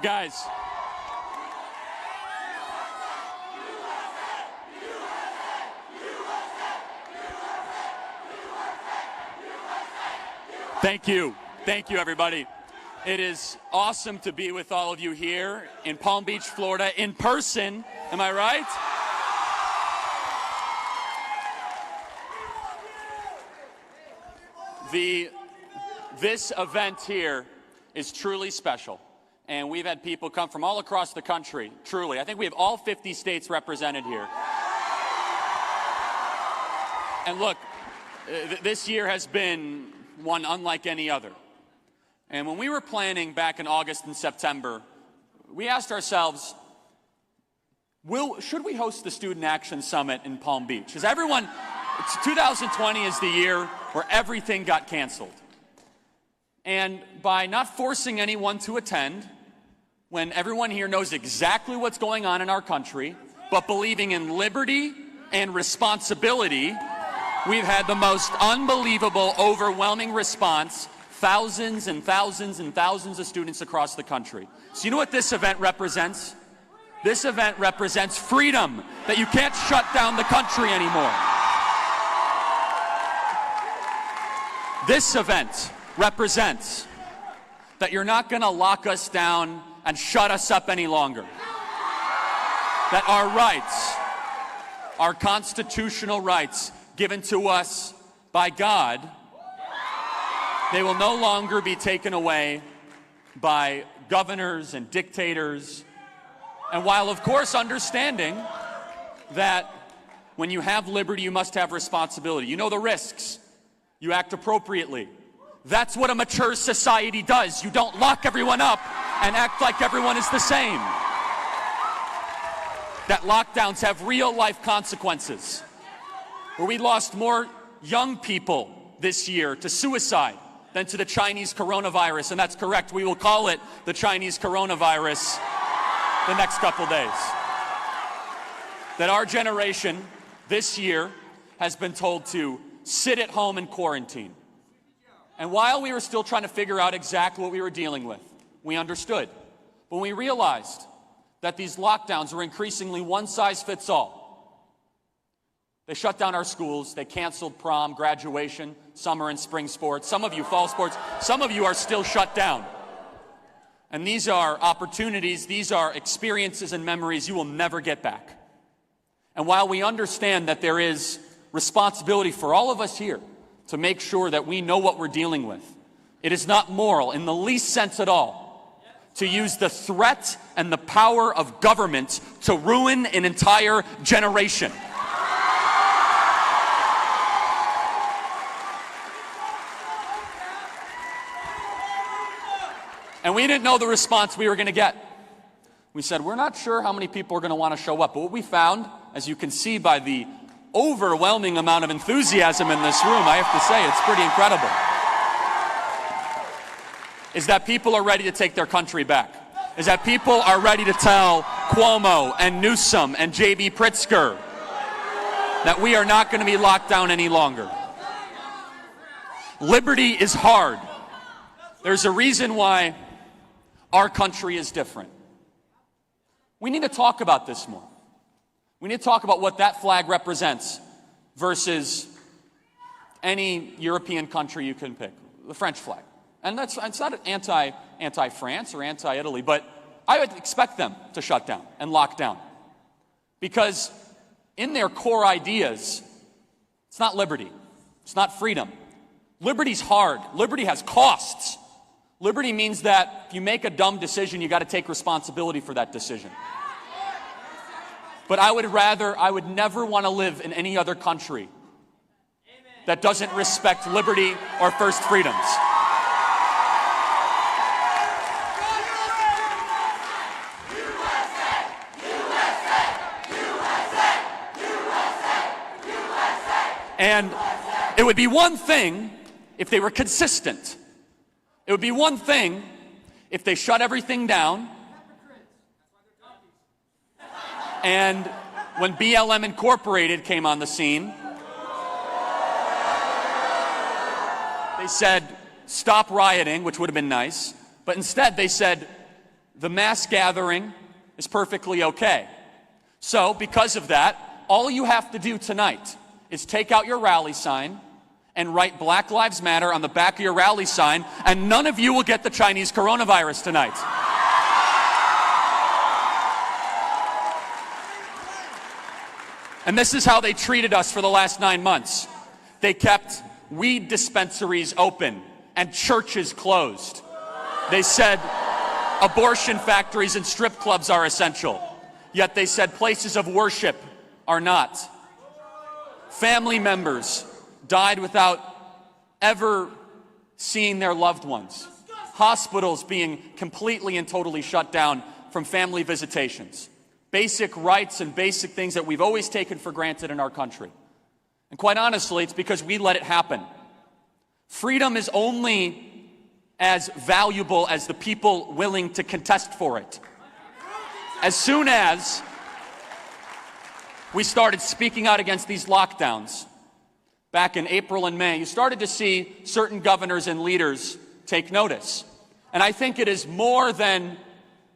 guys. Thank you. Thank you, everybody. It is awesome to be with all of you here in Palm Beach, Florida, in person. Am I right? This event here is truly special. And we've had people come from all across the country, truly. I think we have all 50 states represented here. And look, this year has been one unlike any other. And when we were planning back in August and September, we asked ourselves, should we host the Student Action Summit in Palm Beach? 2020 is the year where everything got canceled. And by not forcing anyone to attend, when everyone here knows exactly what's going on in our country, but believing in liberty and responsibility, we've had the most unbelievable, overwhelming response, thousands and thousands and thousands of students across the country. So you know what this event represents? This event represents freedom, that you can't shut down the country anymore. This event represents that you're not going to lock us down and shut us up any longer. That our rights, our constitutional rights given to us by God, they will no longer be taken away by governors and dictators. And while, of course, understanding that when you have liberty, you must have responsibility. You know the risks. You act appropriately. That's what a mature society does. You don't lock everyone up and act like everyone is the same. That lockdowns have real-life consequences. Where we lost more young people this year to suicide than to the Chinese coronavirus, and that's correct. We will call it the Chinese coronavirus the next couple days. That our generation this year has been told to sit at home and quarantine. And while we were still trying to figure out exactly what we were dealing with, we understood. But when we realized that these lockdowns were increasingly one size fits all, they shut down our schools, they canceled prom, graduation, summer and spring sports, some of you fall sports, some of you are still shut down. And these are opportunities, these are experiences and memories you will never get back. And while we understand that there is responsibility for all of us here to make sure that we know what we're dealing with, it is not moral in the least sense at all to use the threat and the power of government to ruin an entire generation. And we didn't know the response we were going to get. We said, we're not sure how many people are going to want to show up. But what we found, as you can see by the overwhelming amount of enthusiasm in this room, I have to say, it's pretty incredible, is that people are ready to take their country back. Is that people are ready to tell Cuomo and Newsom and J.B. Pritzker that we are not going to be locked down any longer. Liberty is hard. There's a reason why our country is different. We need to talk about this more. We need to talk about what that flag represents versus any European country you can pick, the French flag. And it's not anti-France or anti-Italy, but I would expect them to shut down and lock down. Because in their core ideas, it's not liberty. It's not freedom. Liberty's hard. Liberty has costs. Liberty means that if you make a dumb decision, you got to take responsibility for that decision. But I would never want to live in any other country that doesn't respect liberty or first freedoms. And it would be one thing if they were consistent. It would be one thing if they shut everything down. And when BLM Incorporated came on the scene, they said, stop rioting, which would have been nice. But instead they said, the mass gathering is perfectly okay. So, because of that, all you have to do tonight is take out your rally sign and write Black Lives Matter on the back of your rally sign, and none of you will get the Chinese coronavirus tonight. And this is how they treated us for the last 9 months. They kept weed dispensaries open and churches closed. They said abortion factories and strip clubs are essential, yet they said places of worship are not. Family members died without ever seeing their loved ones. Hospitals being completely and totally shut down from family visitations. Basic rights and basic things that we've always taken for granted in our country. And quite honestly, it's because we let it happen. Freedom is only as valuable as the people willing to contest for it. As soon as we started speaking out against these lockdowns, back in April and May, you started to see certain governors and leaders take notice. And I think it is more than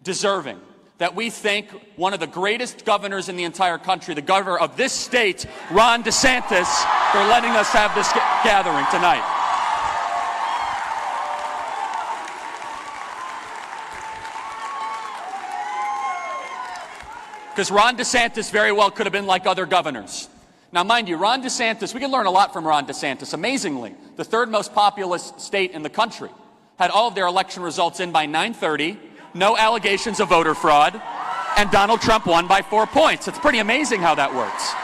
deserving that we thank one of the greatest governors in the entire country, the governor of this state, Ron DeSantis, for letting us have this gathering tonight. Because Ron DeSantis very well could have been like other governors. Now, mind you, Ron DeSantis, we can learn a lot from Ron DeSantis. Amazingly, the third most populous state in the country had all of their election results in by 9:30, no allegations of voter fraud, and Donald Trump won by 4 points. It's pretty amazing how that works.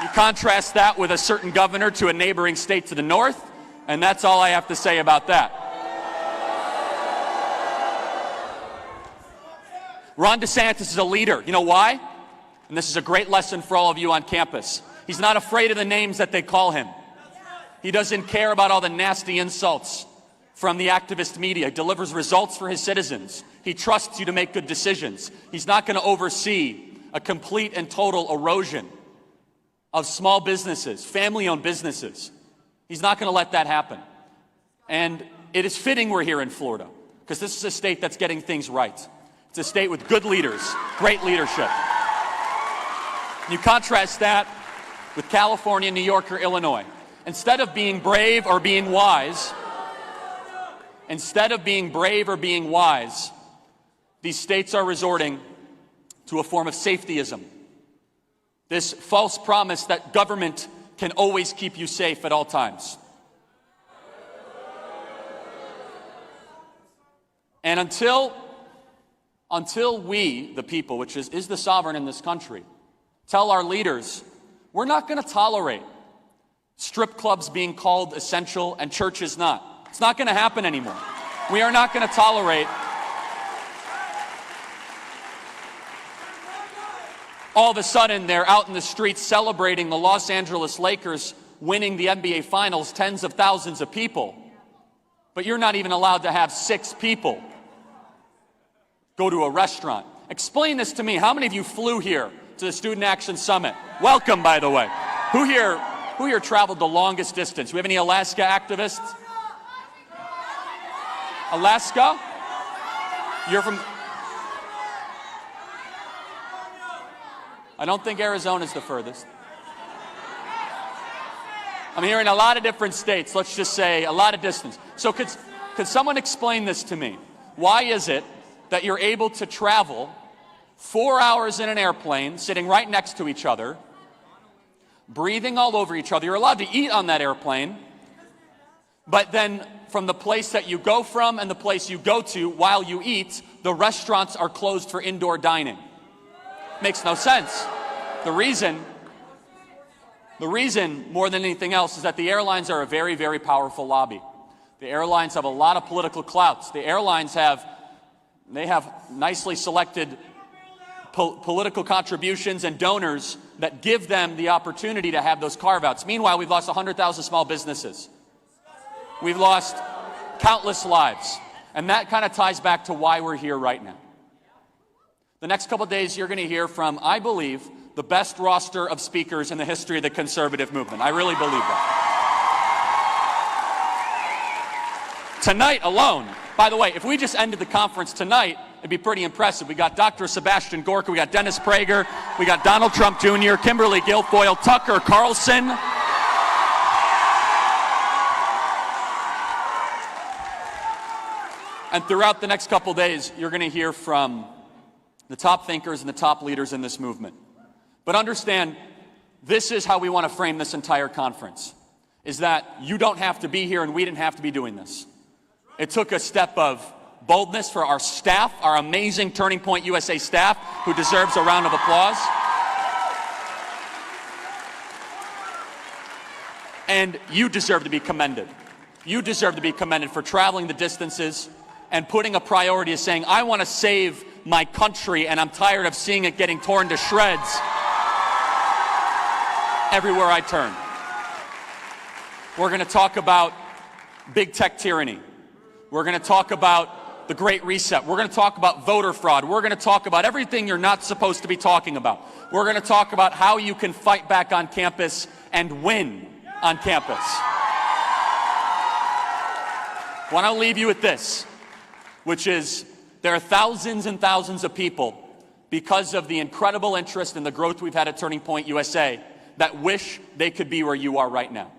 You contrast that with a certain governor to a neighboring state to the north, and that's all I have to say about that. Ron DeSantis is a leader. You know why? And this is a great lesson for all of you on campus. He's not afraid of the names that they call him. He doesn't care about all the nasty insults from the activist media. He delivers results for his citizens. He trusts you to make good decisions. He's not going to oversee a complete and total erosion of small businesses, family-owned businesses. He's not going to let that happen. And it is fitting we're here in Florida, because this is a state that's getting things right. It's a state with good leaders, great leadership. You contrast that with California, New York, or Illinois. Instead of being brave or being wise, these states are resorting to a form of safetyism. This false promise that government can always keep you safe at all times. And until we, the people, which is the sovereign in this country, tell our leaders, we're not going to tolerate strip clubs being called essential and churches not. It's not going to happen anymore. We are not going to tolerate all of a sudden they're out in the streets celebrating the Los Angeles Lakers winning the NBA Finals, tens of thousands of people. But you're not even allowed to have 6 people go to a restaurant. Explain this to me. How many of you flew here to the Student Action Summit? Welcome, by the way. Who here traveled the longest distance? Do we have any Alaska activists? Alaska? You're from... I don't think Arizona's the furthest. I'm hearing a lot of different states. Let's just say a lot of distance. So could someone explain this to me? Why is it that you're able to travel 4 hours in an airplane, sitting right next to each other, breathing all over each other? You're allowed to eat on that airplane, but then from the place that you go from and the place you go to while you eat, the restaurants are closed for indoor dining. Makes no sense. The reason, more than anything else, is that the airlines are a very, very powerful lobby. The airlines have a lot of political clout. The airlines have nicely selected political contributions and donors that give them the opportunity to have those carve-outs. Meanwhile, we've lost 100,000 small businesses. We've lost countless lives. And that kind of ties back to why we're here right now. The next couple of days, you're going to hear from, I believe, the best roster of speakers in the history of the conservative movement. I really believe that. Tonight alone, By the way, if we just ended the conference tonight, it'd be pretty impressive. We got Dr. Sebastian Gorka, we got Dennis Prager, we got Donald Trump Jr., Kimberly Guilfoyle, Tucker Carlson. And throughout the next couple days, you're going to hear from the top thinkers and the top leaders in this movement. But understand, this is how we want to frame this entire conference, is that you don't have to be here and we didn't have to be doing this. It took a step of boldness for our staff, our amazing Turning Point USA staff, who deserves a round of applause. And you deserve to be commended. You deserve to be commended for traveling the distances and putting a priority as saying, I want to save my country and I'm tired of seeing it getting torn to shreds everywhere I turn. We're going to talk about big tech tyranny. We're going to talk about the Great Reset. We're going to talk about voter fraud. We're going to talk about everything you're not supposed to be talking about. We're going to talk about how you can fight back on campus and win on campus. I want to leave you with this, which is there are thousands and thousands of people, because of the incredible interest and the growth we've had at Turning Point USA, that wish they could be where you are right now.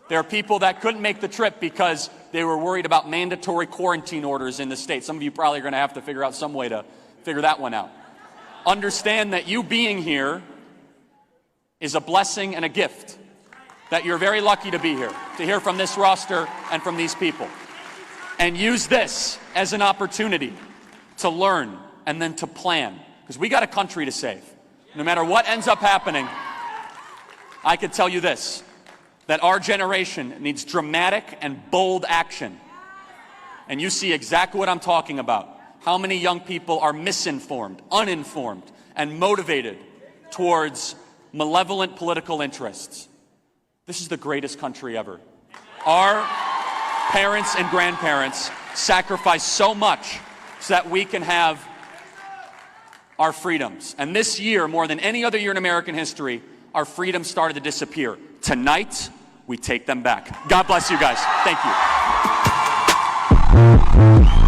There are people that couldn't make the trip because they were worried about mandatory quarantine orders in the state. Some of you probably are going to have to figure out some way to figure that one out. Understand that you being here is a blessing and a gift, that you're very lucky to be here, to hear from this roster and from these people. And use this as an opportunity to learn and then to plan, because we got a country to save. No matter what ends up happening, I can tell you this, that our generation needs dramatic and bold action. And you see exactly what I'm talking about. How many young people are misinformed, uninformed, and motivated towards malevolent political interests. This is the greatest country ever. Our parents and grandparents sacrificed so much so that we can have our freedoms. And this year, more than any other year in American history, our freedoms started to disappear. Tonight, we take them back. God bless you guys. Thank you.